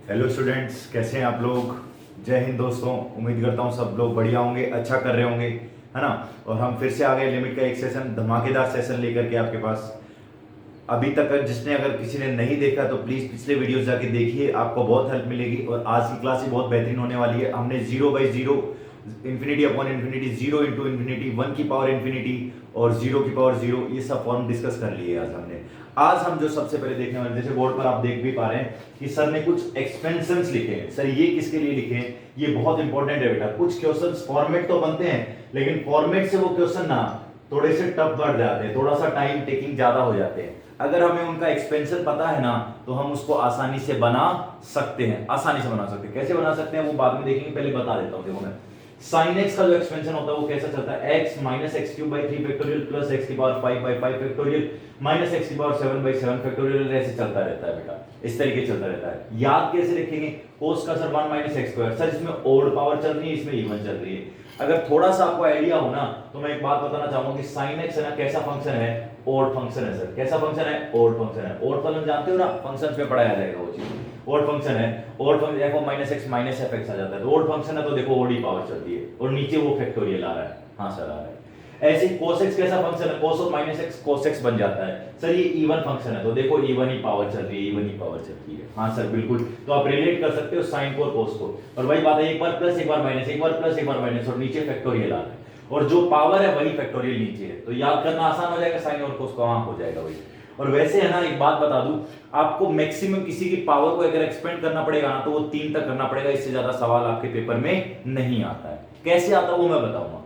Hello students, कैसे हैं आप लोग। जय हिंद दोस्तों। उम्मीद करता हूँ सब लोग बढ़िया होंगे, अच्छा कर रहे होंगे, है ना। और हम फिर से आ गए लिमिट का एक सेशन, धमाकेदार सेशन लेकर के आपके पास। अभी तक जिसने अगर किसी ने नहीं देखा तो प्लीज पिछले वीडियोस जाके देखिए, आपको बहुत हेल्प मिलेगी। और आज की क्लास ही बहुत बेहतरीन होने वाली है। हमने 0/0, इन्फिनिटी अपॉन इन्फिनिटी, 0 × इन्फिनिटी, 1 की पावर इन्फिनिटी और 0 की पावर 0, ये सब फॉर्म डिस्कस कर लिए आज हमने। आज हम जो सबसे पहले देखने वाले, जैसे बोर्ड पर आप देख भी पा रहे हैं कि सर ने कुछ एक्सपेंशंस लिखे हैं। सर ये किसके लिए लिखे हैं, ये बहुत इंपॉर्टेंट है बेटा। कुछ क्वेश्चंस फॉर्मेट तो बनते हैं, लेकिन फॉर्मेट से वो क्वेश्चन ना थोड़े से टफ बढ़ जाते हैं, थोड़ा सा टाइम टेकिंग ज्यादा हो जाते हैं। अगर हमें उनका एक्सपेंशन पता है ना, तो हम उसको आसानी से बना सकते हैं, आसानी से बना सकते हैं। कैसे बना सकते हैं वो बाद में देखेंगे, पहले बता देता हूं। देखो मैं sin x का जो एक्सपेंशन होता है वो कैसा चलता है, x minus x cube by 3 factorial plus x की पावर 5/5 फैक्टोरियल माइनस एक्स की पावर 7/7 फैक्टोरियल, ऐसे चलता रहता है बेटा, इस तरीके चलता रहता है। याद कैसे रखेंगे, cos का sir 1 minus x square, sir इसमें ओड पावर चल रही है, इसमें इवन चल रही है। अगर थोड़ा सा आपको आइडिया हो ना, तो मैं एक बात बताना चाहूंगा कि sin x है ना, कैसा फंक्शन है, ओड फंक्शन है सर। कैसा फंक्शन है, ओड फंक्शन है। ओड फंक्शन जानते हो ना, फंक्शंस में पढ़ाया जाएगा वो चीज। ओड फंक्शन है, odd function f minus x minus fx आ जाता है। तो ओड फंक्शन है तो देखो ओड ही पावर चल रही है और नीचे वो फैक्टोरियल आ रहा है। हाँ सर आ रहा है। ऐसे cos x कैसा फंक्शन है, cos of minus x cos x बन जाता है। सर ये इवन फंक्शन है तो देखो इवन ही पावर चल रही है, इवन ही पावर चल रही है। हाँ सर बिल्कुल, तो आप रिलेट कर सकते हो साइन को और cos को। और वही बात है, एक बार प्लस एक बार माइनस, एक बार प्लस एक बार माइनस, और नीचे फैक्टोरियल आ रहा है और जो पावर है वही फैक्टोरियल नीचे है। तो याद करना आसान हो जाएगा, साइन और cos का वहां हो जाएगा वही। और वैसे है ना, एक बात बता दूं आपको, मैक्सिमम किसी की पावर को अगर एक्सपेंड करना पड़ेगा ना, तो वो 3 तक करना पड़ेगा। इससे ज्यादा सवाल आपके पेपर में नहीं आता है। कैसे आता है वो मैं बताऊंगा।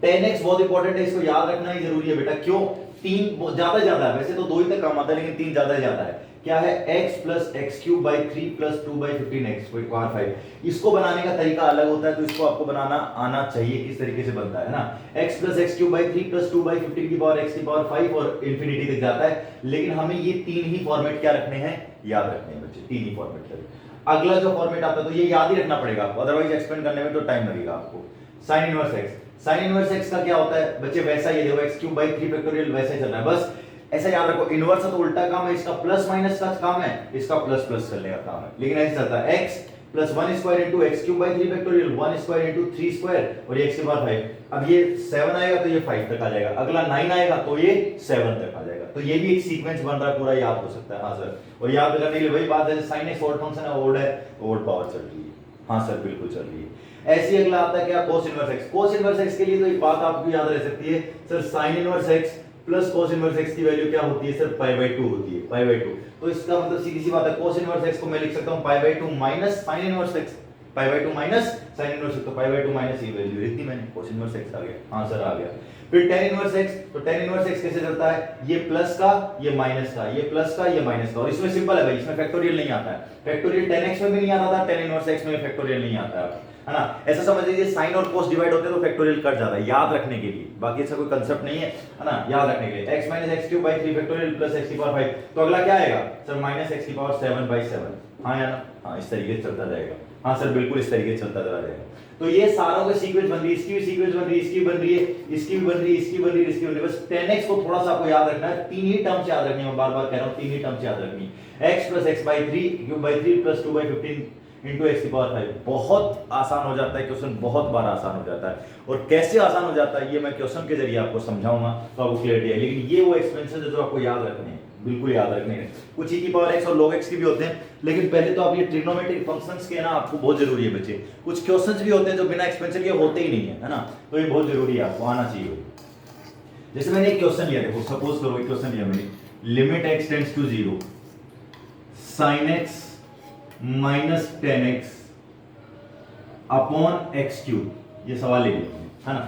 10x बहुत इंपॉर्टेंट है, इसको याद रखना ही जरूरी है बेटा। क्यों, 3 ज्यादा है, वैसे तो 2 ही तक काम आता है, लेकिन 3 ज्यादा है। क्या है, x plus x cube by 3 plus 2/15x power 5। इसको बनाने का तरीका अलग होता है, तो इसको आपको बनाना आना चाहिए, किस तरीके से बनता है ना। x plus x cube by 3 plus 2/15 की पावर x की पावर 5 और इंफिनिटी तक जाता है। लेकिन हमें ये 3 ही फॉर्मेट क्या रखने हैं, याद रखने हैं बच्चे, 3 ही फॉर्मेट। अगला जो फॉर्मेट आता है तो ये याद ही रखना पड़ेगा आपको, अदरवाइज एक्सपेंड करने में तो टाइम लगेगा आपको। Sine inverse x, sine inverse x का क्या होता है बच्चे, वैसा ये देखो x क्यूब बाई 3 फैक्टोरियल वैसे चल रहा है। बस ऐसा याद रखो, इनवर्स तो उल्टा काम है, इसका प्लस माइनस का काम है, इसका प्लस प्लस करने का काम है। लेकिन ऐसे चलता है x plus 1 square into x cube by 3 factorial 1 square into 3 square और ये x की पावर 5। अब ये 7 आएगा तो ये 5 तक आ जाएगा, अगला 9 आएगा तो ये 7 तक आ जाएगा। तो ये भी एक सीक्वेंस बन रहा है, पूरा याद हो सकता है। हाँ सर, और याद करने के लिए वही बात है, साइन एक्स ओड फंक्शन है, ओड है, ओड पावर चल रही है। हाँ सर बिल्कुल चल रही है। ऐसी अगला आता है क्या, cos inverse x। cos inverse x के लिए तो एक बात आपको याद रह सकती है sir, sin inverse x plus cos inverse x की वैल्यू क्या होती है सर, π/2 होती है, π/2। तो इसका मतलब सीधी सी बात है, cos इनवर्स x को मैं लिख सकता हूं π/2 minus sin inverse x, π/2 minus sin inverse x। तो π/2 माइनस ये वैल्यू लिख दी मैंने, cos इनवर्स x आ गया। हां सर आ गया। फिर tan इनवर्स x, तो tan इनवर्स x कैसे चलता है, ये प्लस का ये माइनस का, ये प्लस का ये माइनस का। और इसमें सिंपल है भाई, इसमें फैक्टोरियल नहीं आता है। फैक्टोरियल tan x में भी नहीं आता था, tan इनवर्स x में फैक्टोरियल नहीं आता है ना। ऐसा समझ लीजिए साइन और cos डिवाइड होते हैं तो फैक्टोरियल कट जाता है, याद रखने के लिए। बाकी ऐसा कोई कांसेप्ट नहीं है ना, याद रखने के लिए। x minus x cube by 3 factorial plus x की पावर 5। तो अगला क्या आएगा सर, माइनस x की पावर 7/7। हाँ या ना, हाँ इस तरीके से चलता जाएगा। हाँ सर बिल्कुल इस तरीके से चलता चला जाएगा। तो ये सारों का सीक्वेंस बन रही है, इसकी भी सीक्वेंस बन रही है, इसकी बन रही है, इसकी भी बन रही है, इसकी बन रही है, इसकी बन रही है। बस 10x को थोड़ा सा आपको याद रखना है, 3 ही टर्म्स याद रखनी है। मैं बार-बार कह रहा हूं 3 ही टर्म्स याद रखनी है। x plus x by 3 cube by 3 plus 2/15 into x की पावर 5। बहुत आसान हो जाता है क्वेश्चन, बहुत बार आसान हो जाता है। और कैसे आसान हो जाता है ये मैं क्वेश्चन के जरिए आपको समझाऊंगा, तो आपको क्लियरिटी है। लेकिन ये वो एक्सपेंसेस है जो आपको याद रखने हैं, बिल्कुल याद रखने हैं। कुछ e की पावर x और log x के भी होते हैं, लेकिन पहले तो आप ये ट्रिग्नोमेट्रिक फंक्शंस के ना आपको बहुत जरूरी है बच्चे। कुछ क्वेश्चंस भी होते हैं जो बिना एक्सपेंशन के होते ही नहीं है ना, तो ये बहुत जरूरी है, आपको आना चाहिए। जैसे मैंने एक क्वेश्चन लिया, देखो सपोज करो एक क्वेश्चन लिया मैंने, limit x tends to 0 sin x minus 10x upon x cube, ये सवाल ले लिया है ना।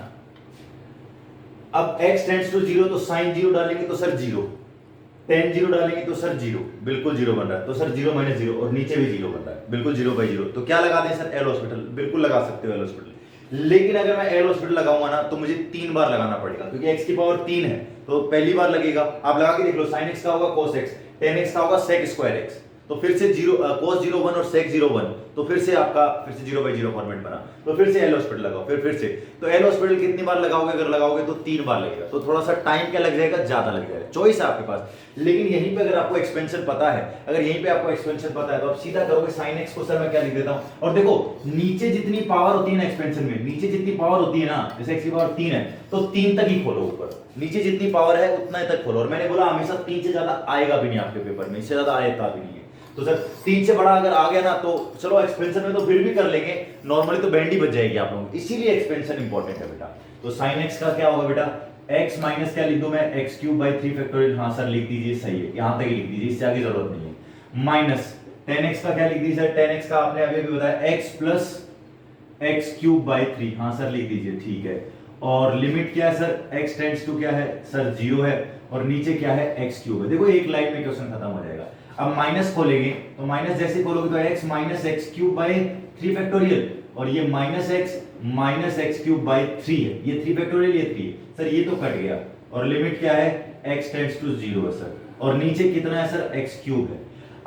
अब x टेंड्स टू 0 तो साइन 0 डालेंगे तो सर 0, tan 0 डालेंगे तो सर 0, बिल्कुल 0 बन रहा है। तो सर 0 माइनस 0 और नीचे भी 0 बन रहा है, बिल्कुल 0/0। तो क्या लगा दें सर, एल हॉस्पिटल, बिल्कुल लगा सकते हो एल हॉस्पिटल। लेकिन अगर मैं एल हॉस्पिटल लगाऊंगा ना तो मुझे 3 बार लगाना पड़ेगा, क्योंकि x की पावर 3 है तो पहली बार लगेगा। आप लगा के देख लो, sin x का होगा cos x, tan x का होगा sec स्क्वायर x। तो फिर से cos 01 और sec 01, तो फिर से आपका फिर से 0/0 फॉर्मेट बना, तो फिर से एल हॉस्पिटल लगाओ, फिर से तो एल हॉस्पिटल कितनी बार लगाओगे, अगर लगाओगे तो 3 बार लगेगा, तो थोड़ा सा टाइम क्या लग जाएगा, ज्यादा लग जाएगा, चॉइस है आपके पास। लेकिन यहीं पे अगर आपको एक्सपेंशन पता है, अगर यहीं पे आपको एक्सपेंशन पता है तो आप सीधा करोगे sin x को सर मैं क्या लिख देता हूं, और देखो नीचे जितनी पावर होती है ना एक्सपेंशन में, नीचे जितनी पावर होती है ना, जैसे x की पावर 3 है तो 3 तक ही खोलो, ऊपर नीचे जितनी पावर है उतना ही तक खोलो, और मैंने बोला हमेशा 3 से ज्यादा आएगा भी नहीं आपके पेपर में, इससे ज्यादा आएगा भी नहीं है, तो सर 3 से बड़ा अगर आ गया ना तो चलो एक्सपेंशन में तो फिर भी कर लेंगे, नॉर्मली तो बैंड ही बच जाएगी आप लोगों की, इसीलिए एक्सपेंशन इंपॉर्टेंट है बेटा। तो sin x का क्या होगा बेटा, x माइनस क्या लिख दूं मैं, x³/3 फैक्टोरियल, हाँ सर लिख दीजिए, सही है, यहां तक ही लिख दीजिए, इससे आगे जरूरत नहीं है, माइनस 10x का क्या लिख दीजिए सर, 10x का आपने अभी अभी बताया x प्लस x³/3, हाँ सर लिख दीजिए, ठीक है, और लिमिट क्या है सर, x टेंड्स टू क्या है सर 0 है, और नीचे क्या है x³ है, देखो एक लाइन में क्वेश्चन खत्म हो जाएगा। अब माइनस खोलेंगे तो माइनस जैसे खोलोगे तो x माइनस x³/3 फैक्टोरियल, और ये माइनस x³/3 है, ये 3 फैक्टोरियल, ये 3 है सर, ये तो कट गया, और लिमिट क्या है x टेंड्स टू 0 है सर, और नीचे कितना है सर x³ है।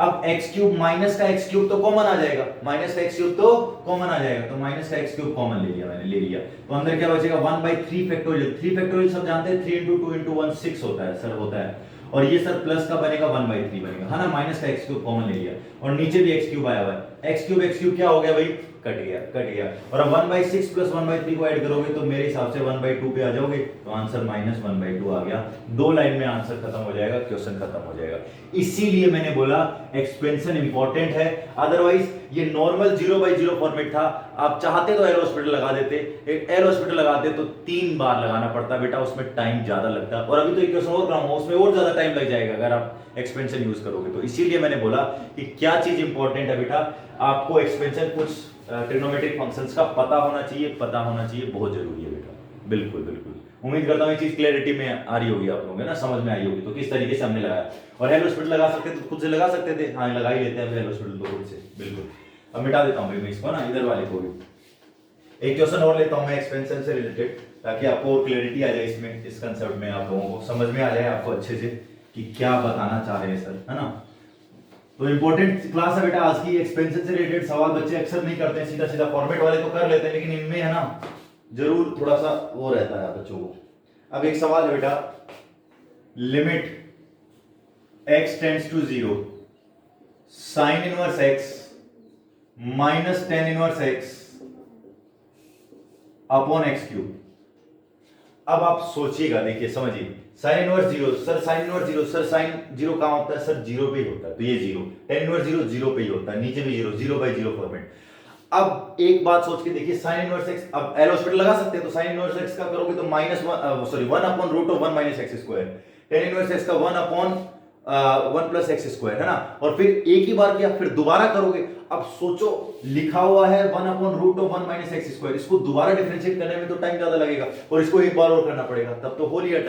अब x³ माइनस का x³ तो कॉमन आ जाएगा, माइनस का x³ तो कॉमन आ जाएगा, तो माइनस का x³ कॉमन ले लिया मैंने, ले लिया, तो अंदर क्या बचेगा 1/3 फैक्टोरियल, 3 फैक्टोरियल सब जानते हैं, 3 × 2 × 1 6 होता है सर, होता है, और ये सर प्लस का बनेगा 1/3 बनेगा, है ना, माइनस का x³ कॉमन ले लिया, और नीचे भी x³ आया हुआ है, x³ क्या हो गया भाई, कट गया, और अब 1/6 प्लस 1/3 को ऐड करोगे तो मेरे हिसाब से 1/2 पे आ जाओगे, तो आंसर -1/2 आ गया, 2 लाइन में आंसर खत्म हो जाएगा, क्वेश्चन खत्म हो जाएगा। इसीलिए मैंने बोला एक्सपेंशन इंपॉर्टेंट है, अदरवाइज ये नॉर्मल 0/0 फॉर्मेट था, आप चाहते तो एल हॉस्पिटल लगा देते, एल हॉस्पिटल लगाते तो 3 बार लगाना पड़ता बेटा, उसमें टाइम ज्यादा लगता, और अभी तो एक क्वेश्चन और कराऊंगा उसमें और ज्यादा टाइम लग जाएगा अगर आप एक्सपेंशन यूज करोगे, तो इसीलिए मैंने बोला कि क्या चीज इंपॉर्टेंट है बेटा, आपको एक्सपेंशन कुछ ट्रिग्नोमेट्रिक फंक्शंस का पता होना चाहिए, बहुत जरूरी है बेटा, बिल्कुल बिल्कुल। उम्मीद करता हूं ये चीज क्लैरिटी में आ रही होगी आप लोगों को ना, समझ में आई होगी, तो किस तरीके से हमने लगाया, और हेल हॉस्पिटल लगा सकते थे तो खुद से लगा सकते थे, हाँ लगा ही लेते हैं हेल हॉस्पिटल तो खुद से, बिल्कुल। अब मिटा देता हूं मैं इसको ना, इधर वाले को भी एक क्वेश्चन और लेता हूं मैं एक्सपेंशन से रिलेटेड, ताकि आपको और क्लैरिटी आ जाए इसमें, इस कंसेप्ट में आप लोगों को समझ में आ जाए आपको अच्छे से कि क्या बताना चाह रहे हैं सर, है ना। तो इंपॉर्टेंट क्लास है बेटा आज की, एक्सपेंशन से रिलेटेड सवाल बच्चे अक्सर नहीं करते हैं, सीधा सीधा फॉर्मेट वाले तो कर लेते हैं, लेकिन इनमें है ना जरूर थोड़ा सा वो रहता है बच्चों को। अब एक सवाल है बेटा, limit x tends to 0 sin inverse x minus tan inverse x upon x³। अब आप सोचिएगा, देखिए समझिए, sin inverse 0 sir, sin inverse 0 sir, sin 0 कहां होता है सर, 0 पे ही होता है, तो ये 0, tan इनवर्स 0 0 पे ही होता है, नीचे भी 0, 0/0 फॉर्मेट। अब एक बात सोच के देखिए, sin इनवर्स x, अब एल हॉस्पिटल लगा सकते हैं, तो sin इनवर्स x का करोगे तो (1/√1 - x²), tan इनवर्स x का 1 + x², है ना, और फिर एक ही बार किया, फिर दोबारा करोगे। अब सोचो लिखा हुआ है 1/√1 - x², इसको दोबारा डिफरेंशिएट करने में तो टाइम ज्यादा लगेगा, और इसको एक बार और करना पड़ेगा, तब तो हो लिया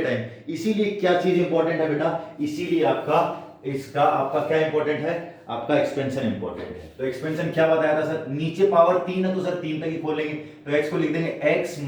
टाइम, इसीलिए क्या चीज इंपॉर्टेंट है बेटा, इसीलिए आपका क्या इंपॉर्टेंट है, आपका एक्सपेंशन इंपॉर्टेंट है। तो एक्सपेंशन क्या बताया था सर, नीचे पावर 3 है तो सर 3 तक ही खोल लेंगे, तो x को लिख देंगे x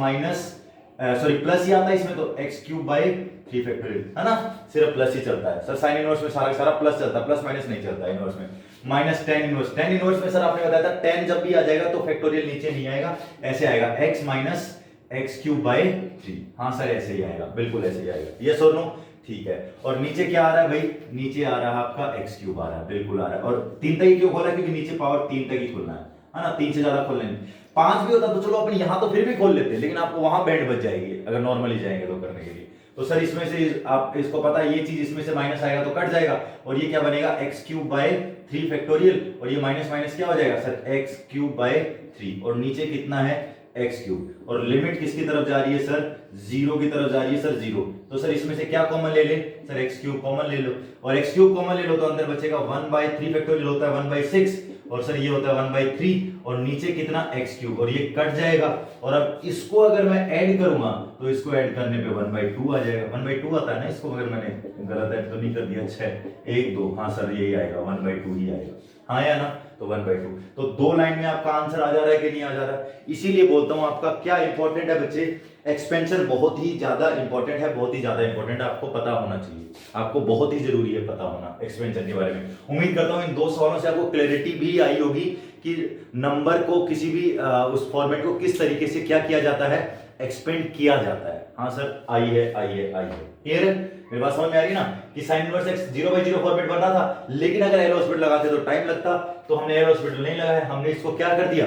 प्लस ही आता है इसमें, तो x³/3 फैक्टोरियल, है ना, सिर्फ प्लस ही चलता है सर, साइन इनवर्स में सारा प्लस चलता है, प्लस माइनस नहीं चलता इनवर्स में, माइनस tan इनवर्स में सर आपने बताया था tan जब भी आ जाएगा तो फैक्टोरियल नीचे नहीं आएगा, ऐसे आएगा x माइनस x³/3, हाँ सर ऐसे ही आएगा, बिल्कुल ऐसे ही आएगा, यस और नो, ठीक है। और नीचे क्या आ रहा है भाई, नीचे आ रहा है आपका x³ आ रहा है, बिल्कुल आ रहा है, और 3 तक ही क्यों खोला, क्योंकि नीचे पावर 3 तक ही खोलना है ना, 3 से ज्यादा खोलना नहीं, 5 भी होता तो चलो अपन यहां तो फिर भी खोल लेते, लेकिन आपको वहां बैंड बच जाएगी अगर नॉर्मली जाएंगे तो करने के लिए, तो सर इसमें से आप इसको पता है, ये चीज इसमें से माइनस आएगा तो कट जाएगा, और ये क्या बनेगा x³/3 फैक्टोरियल, और ये माइनस माइनस क्या हो जाएगा सर x³/3, और नीचे कितना है x³, और लिमिट किसकी तरफ जा रही है सर, 0 की तरफ जा रही है सर, 0, तो सर इसमें से क्या कॉमन ले ले सर, x³ कॉमन ले लो, और x³ कॉमन ले लो तो अंदर बचेगा 1/3 फैक्टोरियल होता है 1/6, और सर ये होता है 1/3, और नीचे कितना x³, और ये कट जाएगा, और अब इसको अगर मैं ऐड करूंगा तो इसको ऐड करने पे 1/2 आ जाएगा, 1/2 आता है ना इसको, अगर मैंने गलत ऐड तो नहीं कर दिया, 6 1 2, हाँ सर यही आएगा 1/2 ही आएगा, हाँ या ना, तो 1/2, तो 2 लाइन में आपका आंसर आ जा रहा है कि नहीं आ जा रहा है। इसीलिए बोलता हूं आपका क्या इंपॉर्टेंट है बच्चे, एक्सपेंशन बहुत ही ज्यादा इंपॉर्टेंट है, बहुत ही ज्यादा इंपॉर्टेंट है, आपको पता होना चाहिए, आपको बहुत ही जरूरी है पता होना एक्सपेंशन के बारे में। उम्मीद करता हूं इन दो सवालों से आपको क्लैरिटी भी आई होगी कि नंबर को किसी भी उस फॉर्मेट को किस तरीके से क्या किया जाता है, एक्सपेंड किया जाता है। हाँ सर, आई है, आई है, आई है, क्लियर है, मेरी बात समझ में आ रही ना कि साइन इनवर्स एक्स 0/0 फॉर्मेट बन रहा था, लेकिन अगर एल हॉस्पिटल लगाते तो टाइम लगता, तो हमने एल हॉस्पिटल नहीं लगाया, हमने इसको क्या कर दिया,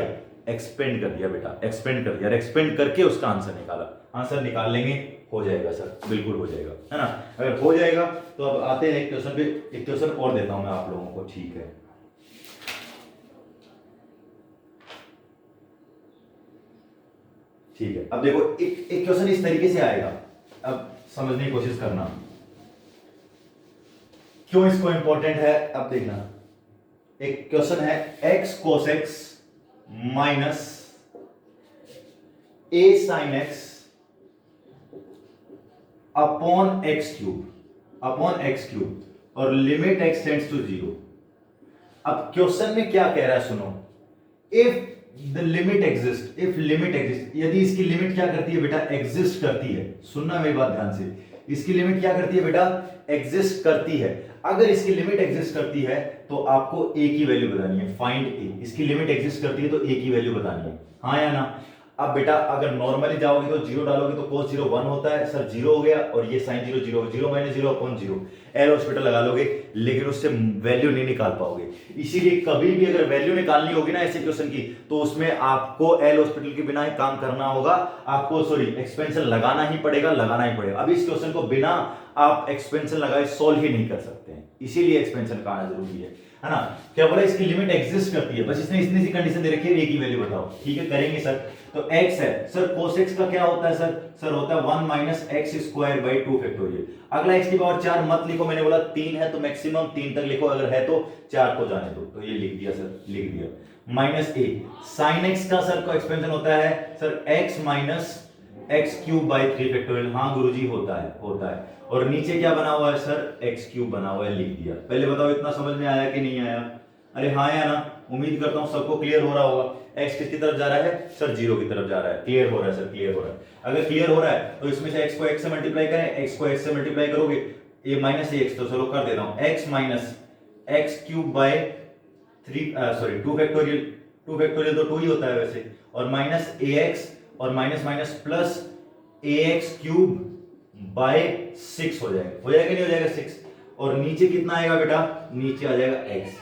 एक्सपेंड कर दिया बेटा, एक्सपेंड कर दिया, एक्सपेंड करके उसका आंसर निकाला। आंसर निकाल लेंगे, हो जाएगा सर, बिल्कुल हो जाएगा, है ना। अगर हो जाएगा तो अब आते हैं एक क्वेश्चन पे, एक क्वेश्चन और देता हूं मैं आप लोगों को, ठीक है। ठीक है, अब देखो एक क्वेश्चन इस तरीके से आएगा, अब समझने की कोशिश करना क्यों इसको इंपॉर्टेंट है। अब देखना, एक क्वेश्चन है x cos x minus a sin x upon x cube और लिमिट x टेंड्स टू 0। अब क्वेश्चन में क्या कह रहा है सुनो, if the limit exist, if limit exist, यदि इसकी लिमिट क्या करती है बेटा, एग्जिस्ट करती है, सुनना मेरी बात ध्यान से, इसकी लिमिट क्या करती है बेटा, एग्जिस्ट करती है। अगर इसकी लिमिट एग्जिस्ट करती है तो आपको a की वैल्यू बतानी है, फाइंड a। इसकी लिमिट एग्जिस्ट करती है तो a की वैल्यू बतानी है, हाँ या ना। अब बेटा अगर नॉर्मली जाओगे तो 0 डालोगे तो cos 0 1 होता है, सर 0 हो गया, और ये sin 0 0, 0 minus 0 upon 0, L hospital लगा लोगे, लेकिन उससे वैल्यू नहीं निकाल पाओगे। इसीलिए कभी भी अगर वैल्यू निकालनी होगी ना ऐसे क्वेश्चन की, तो उसमें आपको एल हॉस्पिटल के बिना ही काम करना होगा, आपको सॉरी एक्सपेंशन लगाना ही पड़ेगा, लगाना ही पड़ेगा। अब इस क्वेश्चन को बिना आप एक्सपेंशन लगाए सोल्व ही नहीं कर सकते हैं, इसीलिए एक्सपेंशन का आना जरूरी है ना। क्या बोला, इसकी लिमिट एग्जिस्ट करती है, बस इसने इतनी सी कंडीशन दे रखी है, a की वैल्यू बताओ, ठीक है करेंगे सर। तो x है सर, cos x का क्या होता है सर, सर होता है 1 minus x square by 2 factorial. अगला x की पावर 4 मत लिखो, मैंने बोला 3 है तो मैक्सिमम 3 तक लिखो, अगर है तो 4 को जाने दो, तो ये लिख दिया सर, लिख दिया। माइनस a sin x का सर को एक्सपेंशन होता है sir x minus x cube by 3 factorial, हाँ गुरुजी होता है, होता है। और नीचे क्या बना हुआ है सर, एक्स क्यूब बना हुआ है, लिख दिया। पहले बताओ इतना समझ में आया कि नहीं आया, अरे हाँ या ना। उम्मीद करता हूं सबको क्लियर हो रहा होगा। x किसकी तरफ जा रहा है सर, 0 की तरफ जा रहा है, क्लियर हो रहा है सर, क्लियर हो रहा है। अगर क्लियर हो रहा है तो इसमें से x को x से मल्टीप्लाई करें, x को x से मल्टीप्लाई करोगे, a माइनस x, तो चलो कर देता हूं, x minus x cube by 2 factorial, 2 factorial तो 2 ही होता है वैसे, और माइनस ax और minus minus plus ax cube by 6 हो जाएगा नहीं हो जाएगा 6, और नीचे कितना आएगा बेटा, नीचे आ जाएगा x,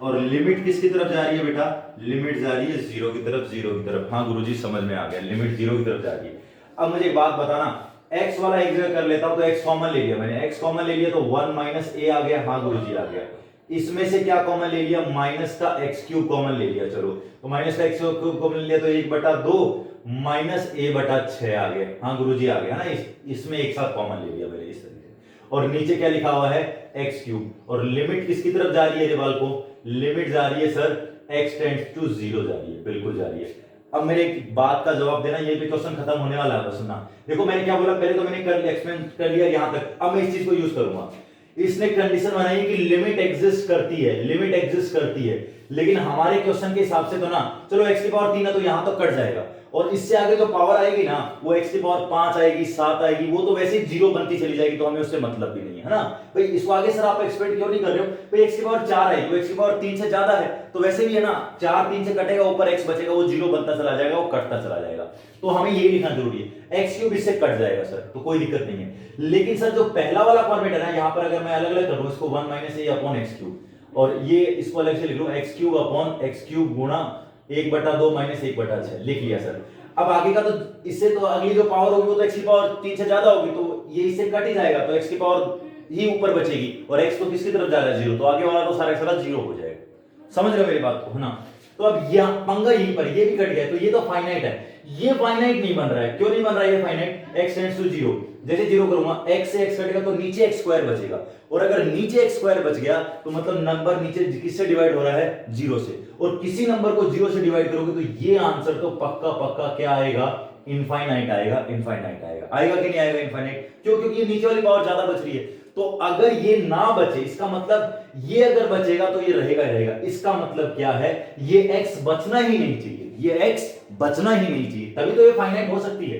और लिमिट किसकी तरफ जा रही है बेटा, लिमिट जा रही है 0 की तरफ, 0 की तरफ, हाँ गुरुजी समझ में आ गया, लिमिट 0 की तरफ जा रही है। अब मुझे एक बात बताना, x वाला एक जगह कर लेता हूं, तो x कॉमन ले लिया मैंने, x कॉमन ले लिया तो 1 माइनस a आ गया, हाँ गुरुजी आ गया। इसमें से क्या कॉमन ले लिया, माइनस का एक्स क्यूब कॉमन ले लिया, चलो तो माइनस का एक्स क्यूब कॉमन ले लिया तो 1/2 माइनस a/6 आ गया, हाँ गुरुजी आ गया ना, इसमें एक साथ कॉमन ले लिया मैंने इस तरीके से। और नीचे क्या लिखा हुआ है, एक्स क्यूब, और लिमिट किसकी तरफ जा रही है रिवाल को, लिमिट जा रही है सर x टेंड्स टू 0 जा रही है, बिल्कुल जा रही है। अब मेरे एक बात का जवाब देना, ये भी क्वेश्चन खत्म होने वाला है, सुनना। देखो मैंने क्या बोला, पहले तो मैंने कर लिया, एक्सप्लेन कर लिया यहां तक, अब मैं इस चीज को यूज करूंगा। इसने कंडीशन बनाई कि लिमिट एग्जिस्ट करती है, लिमिट एग्जिस्ट करती है, लेकिन हमारे क्वेश्चन के हिसाब से तो ना, चलो x की पावर 3 है तो यहां तो कट जाएगा, और इससे आगे जो पावर आएगी ना वो x की पावर 5 आएगी, 7 आएगी, वो तो वैसे ही 0 बनती चली जाएगी, तो हमें उससे मतलब भी नहीं है ना भाई। इसको आगे सर आप एक्सपेक्ट क्यों नहीं कर रहे हो भाई, x की पावर 4 आएगी, वो x की पावर 3 से ज्यादा है, तो वैसे भी है ना 4 3 से कटेगा, ऊपर x बचेगा, वो 0 बनता चला जाएगा, वो कटता चला जाएगा, तो हमें ये लिखना जरूरी है, x क्यूब इससे कट जाएगा सर, तो कोई दिक्कत नहीं है। लेकिन सर जो पहला वाला फॉर्मेट है ना, यहाँ पर अगर मैं अलग अलग करूं इसको 1 minus a upon x cube, और ये इसको अलग से लिख लूं x cube upon x cube गुणा 1/2 माइनस 1/6, लिख लिया सर। अब आगे का तो इससे तो अगली जो पावर होगी वो तो x की पावर 3 से ज्यादा होगी, तो ये इससे कट ही जाएगा, तो x की पावर ही ऊपर बचेगी, और x तो किसकी तरफ जा रहा है 0, तो आगे वाला तो सारा सारा 0 हो जाएगा। समझ रहे हो मेरी बात को, है ना। तो अब यह पंगा यहीं पर, ये भी कट गया, तो ये तो फाइनाइट है, ये फाइनाइट नहीं बन रहा है, क्यों नहीं बन रहा है ये फाइनाइट, x टेंड्स टू 0, जैसे 0 करूंगा x से x कटेगा तो नीचे x स्क्वायर बचेगा, और अगर नीचे x स्क्वायर बच गया तो मतलब नंबर नीचे किससे डिवाइड हो रहा है, 0 से, और किसी नंबर को 0 से डिवाइड करोगे तो ये आंसर तो पक्का पक्का क्या आएगा, इनफाइनाइट आएगा, इनफाइनाइट आएगा, आएगा कि नहीं आएगा इनफाइनाइट, क्यों, क्योंकि ये नीचे वाली पावर ज्यादा बच रही है। तो अगर ये ना बचे, इसका मतलब ये अगर बचेगा तो ये रहेगा ही रहेगा, इसका मतलब क्या है, ये x बचना ही नहीं चाहिए, ये x बचना ही नहीं चाहिए, तभी तो ये फाइनाइट हो सकती है।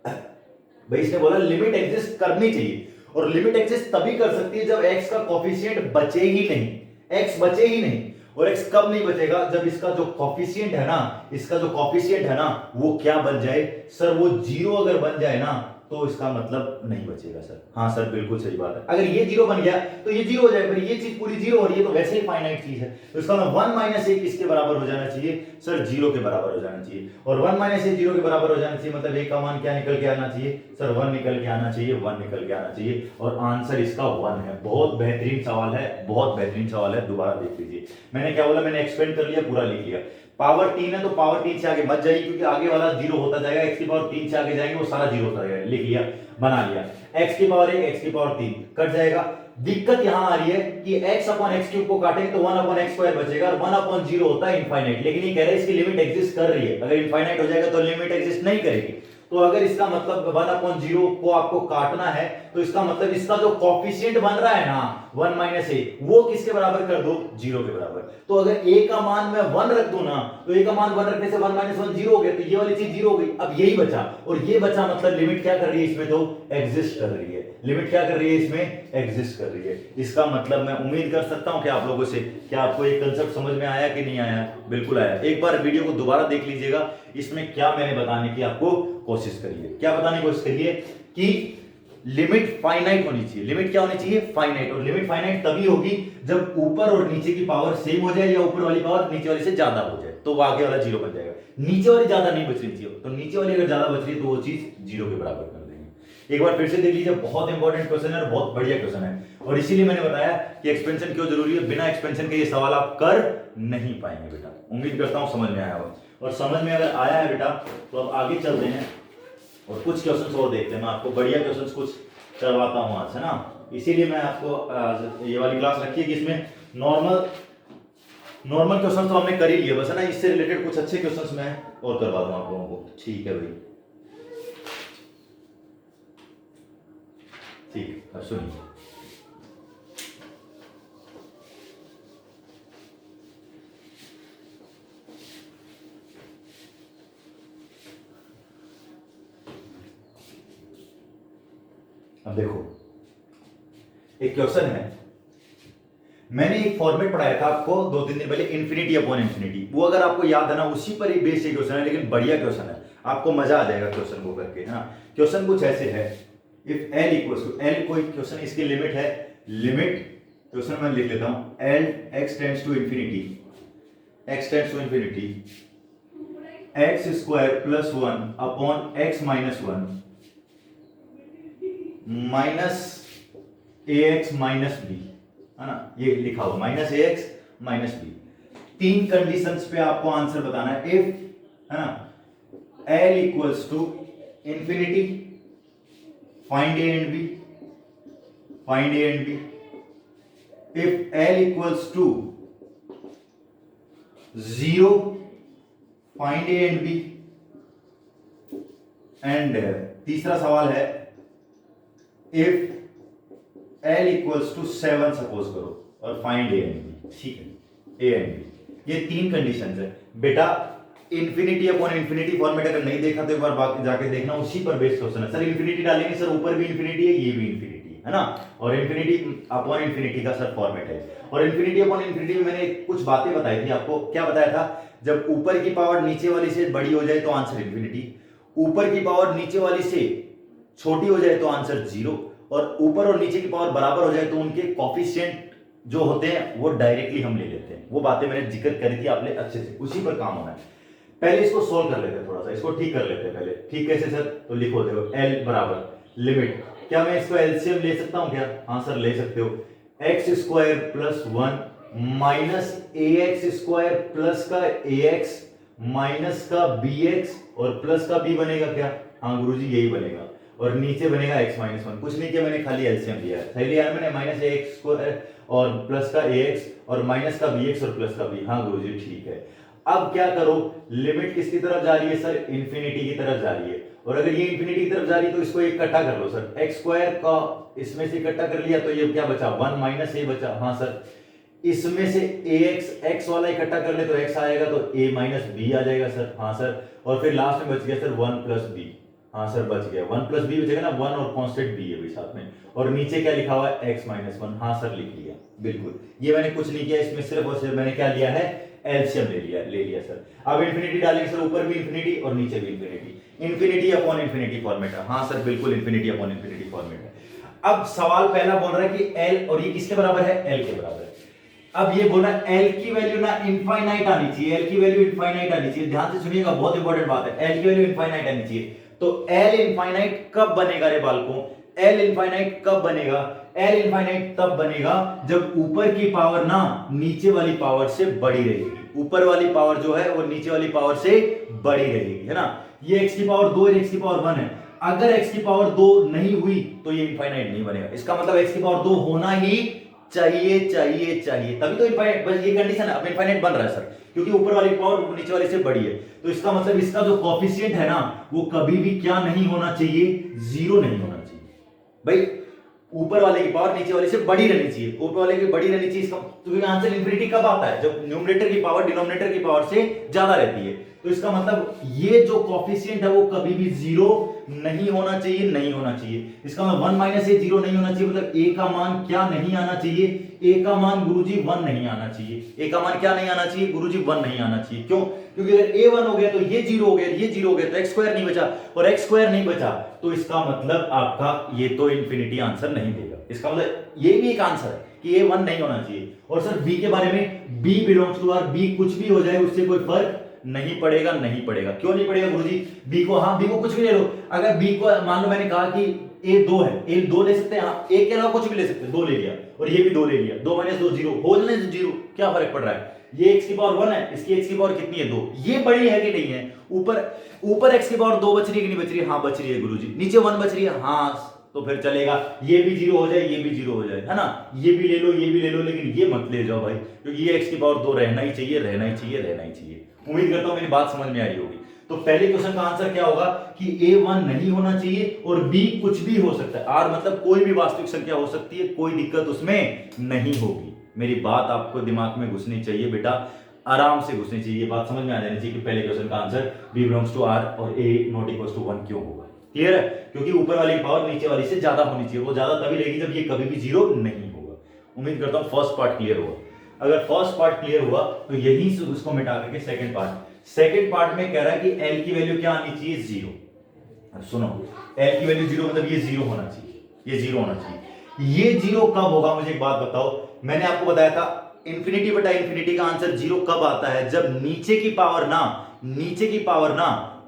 भाई इसने बोला लिमिट एग्जिस्ट करनी चाहिए, और लिमिट एग्जिस्ट तभी कर सकती है जब x का कॉफिशिएंट बचे ही नहीं, x बचे ही नहीं। और x कब नहीं बचेगा, जब इसका जो कॉफिशिएंट है ना, इसका जो कॉफिशिएंट है ना वो क्या बन जाए सर, वो जीरो अगर बन जाए ना तो इसका मतलब नहीं बचेगा सर। हाँ सर बिल्कुल सही बात है, अगर ये जीरो बन गया तो ये जीरो हो जाएगा, ये चीज पूरी जीरो हो रही है तो वैसे ही फाइनाइट चीज है, तो इसका मतलब 1 माइनस ए किसके बराबर हो जाना चाहिए सर, जीरो के बराबर हो जाना चाहिए। और 1 माइनस ए जीरो के बराबर हो जाना चाहिए, मतलब ए का मान क्या निकल के आना चाहिए सर, 1 निकल के आना चाहिए, 1 निकल के आना चाहिए, और आंसर इसका 1 है। बहुत बेहतरीन सवाल है, बहुत बेहतरीन सवाल है, दोबारा देख लीजिए। मैंने क्या बोला, मैंने एक्सपेंड कर लिया, पूरा लिख लिया। पावर 3 है तो पावर 3 से आगे मत जाइए, क्योंकि आगे वाला जीरो होता जाएगा, x की पावर 3 से आगे जाएंगे वो सारा जीरो होता जाएगा। लिख लिया, बना लिया, x की पावर 1 x की पावर 3 कट जाएगा। दिक्कत यहां आ रही है कि x अपॉन x क्यूब को काटेंगे तो 1 अपॉन x स्क्वायर बचेगा, और 1 अपॉन 0 होता है इनफाइनाइट, लेकिन ये कह रहे हैं इसकी लिमिट एग्जिस्ट कर रही है। अगर इनफाइनाइट हो जाएगा तो लिमिट एग्जिस्ट नहीं करेगी। तो अगर इसका मतलब 1 अपॉन 0 को आपको काटना है तो इसका मतलब इसका जो कॉफिशिएंट बन रहा है ना 1 माइनस ए, वो किसके बराबर कर दो, 0 के बराबर। तो अगर a का मान मैं 1 रख दूं ना, तो a का मान 1 रखने से 1 माइनस 1 0 हो गया, तो ये वाली चीज 0 हो गई। अब यही बचा, और ये बचा मतलब लिमिट क्या कर रही है इसमें, तो एग्जिस्ट कर रही है। लिमिट क्या कर रही है इसमें, एग्जिस्ट कर रही है। इसका मतलब मैं उम्मीद कर सकता हूं कि आप लोगों से, क्या आपको ये कंसेप्ट समझ में आया कि नहीं आया? बिल्कुल आया। एक बार वीडियो को दोबारा देख लीजिएगा, इसमें क्या मैंने बताने की आपको कोशिश करी है, क्या बताने की कोशिश करी है कि लिमिट फाइनाइट होनी चाहिए। लिमिट क्या होनी चाहिए, फाइनाइट। और लिमिट फाइनाइट तभी होगी जब ऊपर और नीचे की पावर सेम हो जाए, या ऊपर वाली पावर नीचे वाली से ज्यादा हो जाए, तो वो आगे वाला जीरो बन जाएगा। नीचे वाली ज्यादा नहीं बचनी चाहिए, तो नीचे वाली अगर ज्यादा बच रही है तो वो चीज जीरो के बराबर कर देंगे। एक बार फिर से देख लीजिए, बहुत इंपॉर्टेंट क्वेश्चन है और बहुत बढ़िया क्वेश्चन है, और इसीलिए मैंने बताया कि एक्सपेंशन क्यों जरूरी है। बिना एक्सपेंशन के ये सवाल आप कर नहीं पाएंगे बेटा। उम्मीद करता हूं समझ में आया होगा, और समझ में अगर आया है बेटा तो अब आगे चलते हैं और कुछ क्वेश्चंस और देखते हैं। मैं आपको बढ़िया क्वेश्चंस कुछ करवाता हूं आज, है ना। इसीलिए मैं आपको ये वाली क्लास रखी है कि इसमें नॉर्मल क्वेश्चन तो हमने कर ही लिए, बस है ना, इससे रिलेटेड कुछ अच्छे क्वेश्चंस मैं और करवा दूं आप लोगों को। ठीक है भाई, ठीक है, सुनिए। अब देखो, एक क्वेश्चन है, मैंने एक फॉर्मेट पढ़ाया था आपको 2-3 दिन पहले, इन्फिनिटी अपॉन इन्फिनिटी। वो अगर आपको याद है ना, उसी पर ही बेस्ड क्वेश्चन है, लेकिन बढ़िया क्वेश्चन है, आपको मजा आ जाएगा क्वेश्चन को करके, है ना। क्वेश्चन कुछ ऐसे है, if l equals to l, कोई क्वेश्चन इसकी लिमिट है, लिमिट क्वेश्चन मैं लिख लेता हूं, l x tends to infinity, x tends to infinity, x square plus 1 upon x minus 1 minus ax minus b, है ना, ये लिखा हुआ minus ax minus b। 3 conditions पे आपको आंसर बताना है। इफ, है ना, l equals to infinity, find a and b, find a and b। If l equals to 0, find a and b। And तीसरा सवाल है, if l equals to 7 suppose करो, और फाइंड a एंड b। ठीक है, a and b, ये 3 conditions है बेटा। इंफिनिटी अपॉन इंफिनिटी फॉर्मेट अगर नहीं देखा तो एक बार बाकी जाके देखना, उसी पर बेस्ड क्वेश्चन है। सर इंफिनिटी डालेंगे सर, ऊपर भी इंफिनिटी है, ये भी इंफिनिटी है ना, और इंफिनिटी अपॉन इंफिनिटी का सर फॉर्मेट है। और इंफिनिटी अपॉन इंफिनिटी में मैंने कुछ बातें बताई थी आपको। क्या बताया था, जब ऊपर की पावर नीचे वाली से बड़ी हो जाए तो आंसर इंफिनिटी, ऊपर की पावर नीचे वाली से छोटी हो जाए तो आंसर 0, और ऊपर और नीचे की पावर बराबर हो जाए तो उनके कोफिशिएंट जो होते हैं वो डायरेक्टली हम ले लेते हैं। वो बातें मैंने जिक्र करी थी आपने अच्छे से, उसी पर काम होना है। पहले इसको सोल्व कर लेते हैं, थोड़ा सा इसको ठीक कर लेते हैं पहले। ठीक कैसे सर, तो लिखो, देखो l बराबर लिमिट, क्या मैं इसको एलसीएम ले सकता हूं क्या? हाँ सर ले सकते हो। x square plus 1 minus ax square plus का ax माइनस का bx और प्लस का b बनेगा क्या? हाँ गुरुजी यही बनेगा, और नीचे बनेगा x माइनस 1। कुछ नहीं किया मैंने, खाली एलसीएम लिया है। सही लिया है मैंने, माइनस ax स्क्वायर और प्लस का ax और माइनस का bx और प्लस का b। हाँ गुरुजी ठीक है। अब क्या करो, लिमिट किसकी तरफ जा रही है सर? इंफिनिटी की तरफ जा रही है, और अगर ये इंफिनिटी की तरफ जा रही है तो इसको इकट्ठा कर लो सर। x स्क्वायर का इसमें से इकट्ठा कर लिया तो ये क्या बचा? 1 माइनस a बचा। हाँ सर, इसमें से ax x वाला इकट्ठा कर ले तो x आएगा, तो a माइनस b आ जाएगा सर। हाँ सर, और फिर लास्ट में बच गया सर 1 प्लस b। हाँ सर बच गया, 1 प्लस बी बचेगा ना, 1 और कांस्टेंट बी है भी साथ में, और नीचे क्या लिखा हुआ है x माइनस 1। हाँ सर लिख लिया, बिल्कुल। ये मैंने कुछ नहीं किया इसमें, सिर्फ और सिर्फ मैंने क्या लिया है, एलसीएम ले लिया सर। अब इन्फिनिटी डालेंगे सर, ऊपर भी इन्फिनिटी और नीचे भी infinity, infinity upon infinity format है। हाँ सर बिल्कुल इन्फिनिटी अपॉन इन्फिनिटी फॉर्मेट है। अब सवाल पहला बोल रहा है कि एल, और ये किसके बराबर है, एल के बराबर है। अब ये बोला एल की वैल्यू ना इनफाइनाइट आनी चाहिए, एल की वैल्यू इनफाइनाइट आनी चाहिए, ध्यान से सुनिएगा, बहुत इंपॉर्टेंट बात है, एल की वैल्यू इनफाइनाइट आनी चाहिए। तो एल इनफाइनाइट कब बनेगा रे बालकों, एल इनफाइनाइट कब बनेगा, एल इनफाइनाइट तब बनेगा जब ऊपर की पावर ना नीचे वाली पावर से बड़ी रहेगी, ऊपर वाली पावर जो है वो नीचे वाली पावर से बड़ी रहेगी, है ना। ये x की पावर 2 है, x की पावर 1 है, अगर x की पावर 2 नहीं हुई तो ये इनफाइनाइट नहीं बनेगा। इसका मतलब x की पावर 2 होना ही चाहिए, तभी तो इनफाइनाइट, बस ये कंडीशन है। अब इनफाइनाइट बन रहा है सर, क्योंकि ऊपर वाली पावर नीचे वाली से बड़ी है, तो इसका मतलब इसका जो कोएफिशिएंट है ना वो कभी भी क्या नहीं होना चाहिए, 0 नहीं होना चाहिए भाई। ऊपर वाले की पावर नीचे वाले से बड़ी रहनी चाहिए, ऊपर वाले की बड़ी रहनी चाहिए। इसका तो आंसर इन्फिनिटी कब आता है, जब न्यूमरेटर की पावर डिनोमिनेटर की पावर से ज्यादा रहती है। तो इसका मतलब ये जो कोएफिशिएंट है वो कभी भी 0 नहीं होना चाहिए, नहीं होना चाहिए। इसका मतलब 1 माइनस ए 0 नहीं होना चाहिए, मतलब ए का मान क्या नहीं आना चाहिए, ए का मान गुरुजी 1 नहीं आना चाहिए। ए का मान क्या नहीं आना चाहिए गुरुजी, 1 नहीं आना चाहिए। क्यों, क्योंकि अगर ए 1 हो गया तो ये 0 हो गया, ये 0 हो गया तो एक्स स्क्वायर नहीं बचा, और एक्स स्क्वायर नहीं बचा तो इसका मतलब आपका ये तो इन्फिनिटी आंसर नहीं देगा। इसका मतलब ये भी एक आंसर है कि ए 1 नहीं होना चाहिए। और सर बी के बारे में, B belongs to R, B कुछ भी हो जाए उससे कोई फर्क नहीं पड़ेगा, नहीं पड़ेगा। क्यों नहीं पड़ेगा गुरुजी, बी को, हाँ बी को कुछ भी ले लो। अगर बी को मान लो मैंने कहा कि ए 2 है, ए 2 ले सकते हैं, हाँ ए के अलावा कुछ भी ले सकते हैं, 2 ले लिया, और ये भी 2 ले लिया, 2 माइनस 2 0 हो जाने 0, क्या फर्क पड़ रहा है। ये x की पावर 1 है, इसकी x की पावर कितनी है 2, ये बड़ी है कि नहीं है। ऊपर x की पावर 2 बच रही है कि नहीं बच रही है, हाँ बच रही है गुरुजी। नीचे 1 बच रही है, हाँ तो फिर चलेगा, ये भी 0 हो जाए, ये भी 0 हो जाए, है ना। ये भी ले लो, ये भी ले लो, लेकिन ये मत ले जाओ भाई, क्योंकि ये x की पावर 2 रहना ही चाहिए, रहना ही चाहिए, रहना ही चाहिए। उम्मीद करता हूं मेरी बात समझ में आई होगी। तो पहले क्वेश्चन का आंसर क्या होगा कि a1 नहीं होना चाहिए और b कुछ भी हो सकता है, r मतलब कोई भी वास्तविक संख्या हो सकती है, कोई दिक्कत उसमें नहीं होगी। मेरी बात आपको दिमाग में घुसनी चाहिए बेटा, आराम से घुसनी चाहिए, बात समझ में आ जानी चाहिए कि पहले क्वेश्चन का answer b belongs to r और a नॉट इक्वल टू 1 क्यों होगा। क्लियर है, क्योंकि ऊपर वाली पावर नीचे वाली से ज्यादा होनी चाहिए, वो ज्यादा तभी रहेगी जब ये कभी भी 0 नहीं होगा। उम्मीद करता हूं फर्स्ट पार्ट क्लियर होगा। अगर फर्स्ट पार्ट क्लियर हुआ तो यहीं से उसको मिटा करके सेकंड पार्ट में कह रहा है कि l की वैल्यू क्या आनी चाहिए, 0। अब सुनो, l की वैल्यू 0 मतलब ये 0 होना चाहिए, ये 0 होना चाहिए। ये 0 कब होगा, मुझे एक बात बताओ। मैंने आपको बताया था इंफिनिटी बटा इंफिनिटी का आंसर 0 कब आता है, जब नीचे की पावर ना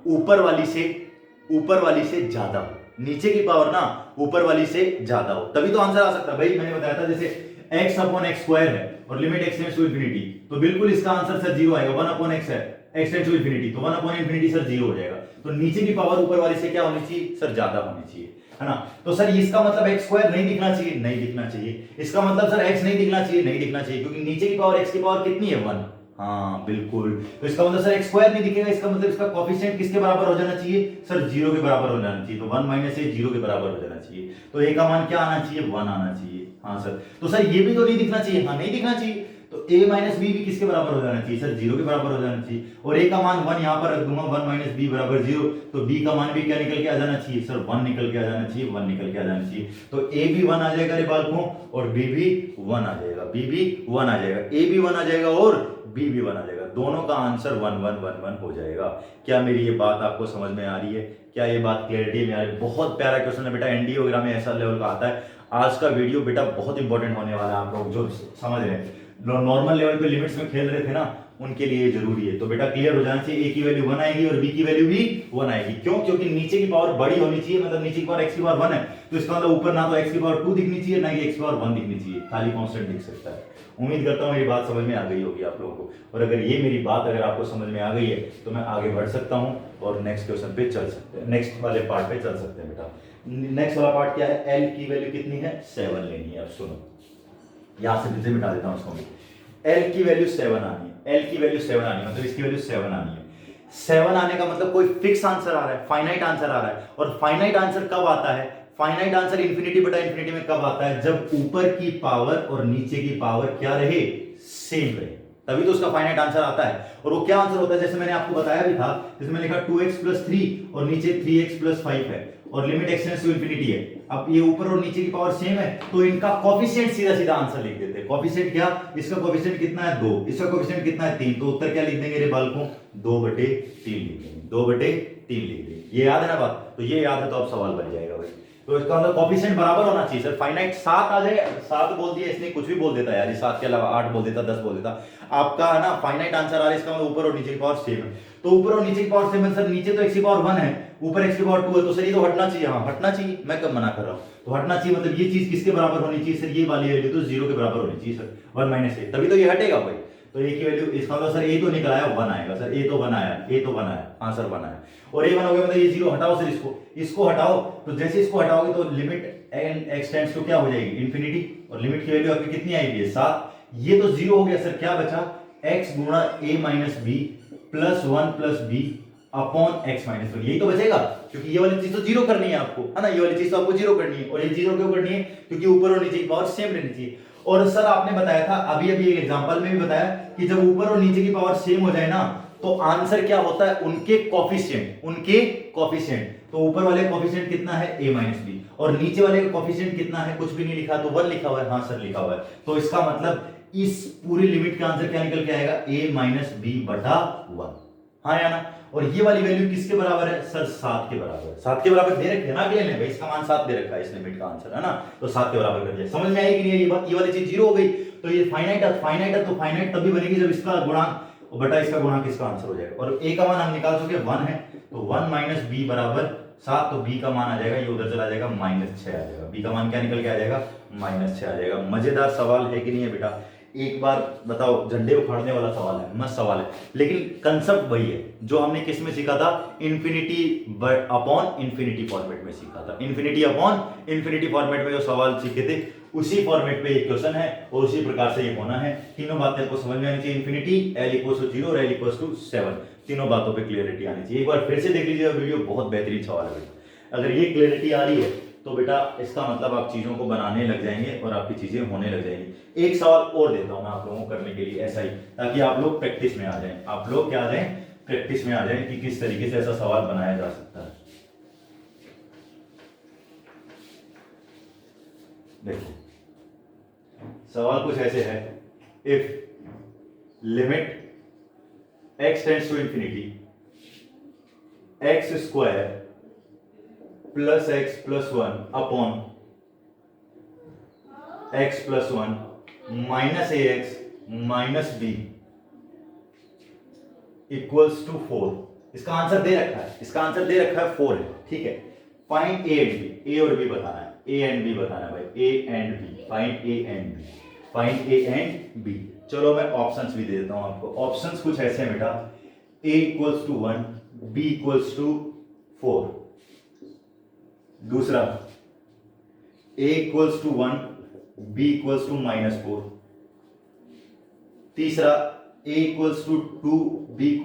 ऊपर वाली से ज्यादा हो, नीचे की पावर ना ऊपर वाली से ज्यादा हो, तभी तो आंसर आ सकता है भाई। मैंने बताया था जैसे x अपॉन एक्स स्क्वायर है और limit x tends to infinity, तो बिल्कुल इसका आंसर सर 0 आएगा। 1 अपॉन x है, x टेंड्स टू इंफिनिटी, तो 1 अपॉन इंफिनिटी सर 0 हो जाएगा। तो नीचे की पावर ऊपर वाली से क्या होनी चाहिए सर, ज्यादा होनी चाहिए, है ना। तो सर इसका मतलब x स्क्वायर नहीं दिखना चाहिए, नहीं दिखना चाहिए। इसका मतलब सर x नहीं दिखना चाहिए, नहीं दिखना चाहिए, क्योंकि नीचे की पावर x की पावर कितनी है 1। हाँ बिल्कुल, तो इसका मतलब सर x स्क्वायर नहीं दिखेगा, इसका मतलब इसका कोएफिशिएंट किसके बराबर हो जाना चाहिए सर, 0 के बराबर हो जाना चाहिए। तो 1 माइनस ए 0 के बराबर हो जाना चाहिए, तो a का मान क्या आना चाहिए, 1 आना चाहिए। हाँ सर, तो सर ये भी तो नहीं दिखना चाहिए, हाँ नहीं दिखना चाहिए, तो a माइनस बी भी किसके बराबर हो जाना चाहिए सर, 0 के बराबर हो जाना चाहिए। और a का मान 1 यहां पर रख दूंगा, 1 माइनस बी बराबर 0, तो b का मान भी क्या निकल के आ जाना चाहिए सर, 1 निकल के आ जाना चाहिए, 1 निकल के आ जाना चाहिए। तो a भी 1 आ जाएगा रे बालकों, और b भी 1 आ जाएगा, b भी 1 आ जाएगा, a भी 1 आ जाएगा और b भी 1 आ जाएगा, दोनों का आंसर 1 1 1 1 हो जाएगा। क्या मेरी ये बात आपको समझ में आ रही है, क्या ये बात क्लियरिटी में आ रही है। बहुत प्यारा क्वेश्चन है बेटा, एनडीए वगैरह में ऐसा लेवल का आता है। आज का वीडियो बेटा बहुत इंपॉर्टेंट होने वाला है, आप लोग जो समझ रहे हैं, नॉर्मल लेवल पे लिमिट्स में खेल रहे थे ना, उनके लिए जरूरी है। तो बेटा क्लियर हो जाना चाहिए, a की वैल्यू 1 आएगी और b की वैल्यू भी 1 आएगी। क्यों, क्योंकि नीचे की पावर बड़ी होनी चाहिए, मतलब नीचे की पावर x की पावर 1 है, तो इसका मतलब ऊपर ना तो x की पावर 2 दिखनी चाहिए, ना ही x की पावर 1 दिखनी चाहिए, खाली कांस्टेंट दिख सकता है। उम्मीद करता हूँ मेरी बात समझ में आ गई होगी आप लोगों को, और अगर ये मेरी बात अगर आपको समझ में आ गई है तो मैं आगे बढ़ सकता हूँ और नेक्स्ट क्वेश्चन पे चल सकते हैं, नेक्स्ट वाले पार्ट पे चल सकते हैं बेटा। नेक्स्ट वाला पार्ट क्या है, l की वैल्यू कितनी है, 7 लेनी है। अब सुनो, यहां से फिर से मिटा देता हूं उसको भी। l की वैल्यू 7 आनी है, l की वैल्यू 7 आनी है, मतलब इसकी वैल्यू 7 आनी है। 7 आने का मतलब कोई फिक्स आंसर आ रहा है, फाइनाइट आंसर आ रहा है। और फाइनाइट आंसर कब आता है, फाइनाइट आंसर इंफिनिटी बटा इंफिनिटी में कब आता है, जब ऊपर की पावर और नीचे की पावर क्या रहे, सेम रहे, तभी तो उसका फाइनाइट आंसर आता है। और वो क्या आंसर होता है, जैसे मैंने आपको बताया भी था, जिसमें लिखा 2x + 3 और नीचे 3x + 5 है और limit x tends to infinity है। अब ये ऊपर और नीचे की पावर सेम है तो इनका कोएफिशिएंट सीधा सीधा आंसर लिख देते हैं। कोएफिशिएंट क्या, इसका कोएफिशिएंट कितना है 2, इसका कोएफिशिएंट कितना है 3, तो उत्तर क्या लिख देंगे रे बालकों, 2/3 लिख देंगे, 2/3 लिख देंगे। ये याद है ना बात, तो ये याद है तो अब सवाल बन जाएगा भाई। तो इसका मतलब कोएफिशिएंट बराबर होना चाहिए सर। फाइनाइट 7 आ जाए, 7 बोल दिया इसने, कुछ भी बोल देता यार, 7 के अलावा 8 बोल देता, 10 बोल देता, आपका है ना फाइनाइट आंसर आ रहा है, इसका मतलब ऊपर और नीचे की पावर सेम है। तो ऊपर और नीचे की पावर सेम है सर, नीचे तो x की पावर 1 है, ऊपर x की पावर 2 है, तो सर ये तो हटना चाहिए। हाँ हटना चाहिए, मैं कब मना कर रहा हूँ, तो हटना चाहिए मतलब ये चीज किसके बराबर होनी चाहिए सर, ये वाली वैल्यू तो 0 के बराबर होनी चाहिए सर, 1 - a, तभी तो ये हटेगा भाई। तो a की वैल्यू, इसका मतलब सर a तो निकल आया 1 आएगा सर, a तो 1 आया, a तो 1 आया, आंसर 1 आया। और a 1 हो गया मतलब ये 0 हटाओ सर, इसको हटाओ, तो जैसे इसको हटाओगे तो लिमिट x टेंड्स टू क्या हो जाएगी, इंफिनिटी, और लिमिट की वैल्यू आपकी कितनी आएगी 7, ये तो 0 हो गया सर, क्या बचा x गुणा a - b plus 1 + b upon x - 1, यही तो बचेगा, क्योंकि ये वाली चीज तो 0 करनी है आपको, है ना, ये वाली चीज तो आपको 0 करनी है, और ये 0 क्यों करनी है, क्योंकि ऊपर और नीचे की पावर सेम रहनी चाहिए। और सर आपने बताया था अभी एक एग्जांपल में भी बताया कि जब ऊपर और नीचे की पावर सेम हो जाए ना, तो आंसर क्या होता है, उनके कोएफिशिएंट, तो ऊपर वाले कोएफिशिएंट कितना है a - b, और नीचे वाले का कोएफिशिएंट कितना है, कुछ भी नहीं लिखा, तो 1 लिखा हुआ है, हाँ सर लिखा हुआ है, तो इसका मतलब इस पूरी लिमिट का आंसर क्या निकल के आएगा, a - b/1, हाँ या ना। और ये वाली वैल्यू किसके बराबर है सर, 7 के बराबर है, 7 के बराबर दे रखे है ना अगले ने भाई, इसका मान 7 दे रखा है इस लिमिट का आंसर, है ना, तो 7 के बराबर कर दिया। समझ में आई कि नहीं ये बात, ये वाली चीज 0 हो गई, तो ये फाइनाइट है, तो फाइनाइट तभी बनेगी जब इसका गुणांक बटा इसका गुणांक इसका आंसर हो जाएगा। और a का मान हम निकाल चुके 1 है, तो 1 - b = 7, तो b का मान आ जाएगा, ये उधर चला जाएगा, -6 आ जाएगा, b का मान क्या निकल के आ जाएगा, -6 आ जाएगा। मजेदार सवाल है कि नहीं है बेटा, एक बार बताओ, झंडे उखाड़ने वाला सवाल है, मस्त सवाल है, लेकिन कंसेप्ट वही है जो हमने किस में सीखा था, इंफिनिटी अपॉन इंफिनिटी फॉर्मेट में सीखा था। इंफिनिटी अपॉन इंफिनिटी फॉर्मेट में जो सवाल सीखे थे उसी फॉर्मेट में ये क्वेश्चन है, और उसी प्रकार से ये होना है। तीनों बातें आपको समझ में आनी चाहिए, इंफिनिटी, l = 0 और l = 7, तीनों बातों पे क्लियरिटी आनी चाहिए। एक बार फिर से देख लीजिएगा वीडियो, बहुत बेहतरीन सवाल है बेटा। अगर ये क्लियरिटी आ रही है तो बेटा इसका मतलब आप चीजों को बनाने लग जाएंगे और आपकी चीजें होने लग जाएंगी। एक सवाल और देता हूं मैं आप लोगों को करने के लिए ऐसा ही, ताकि आप लोग प्रैक्टिस में आ जाएं, आप लोग क्या आ जाएं, प्रैक्टिस में आ जाएं कि किस तरीके से ऐसा सवाल बनाया जा सकता है। देखो सवाल कुछ ऐसे है, if limit x tends to infinity x² + x + 1 upon x + 1 - ax - b = 4, इसका आंसर दे रखा है, 4 है, ठीक है। Find a and b, a और b बताना है, a एंड b बताना है भाई, a and b, find a and b। चलो मैं ऑप्शंस भी दे देता हूं आपको। ऑप्शंस कुछ ऐसे हैं बेटा, a = 1, b = 4, दूसरा a = 1, b = -4, तीसरा a = 2, b =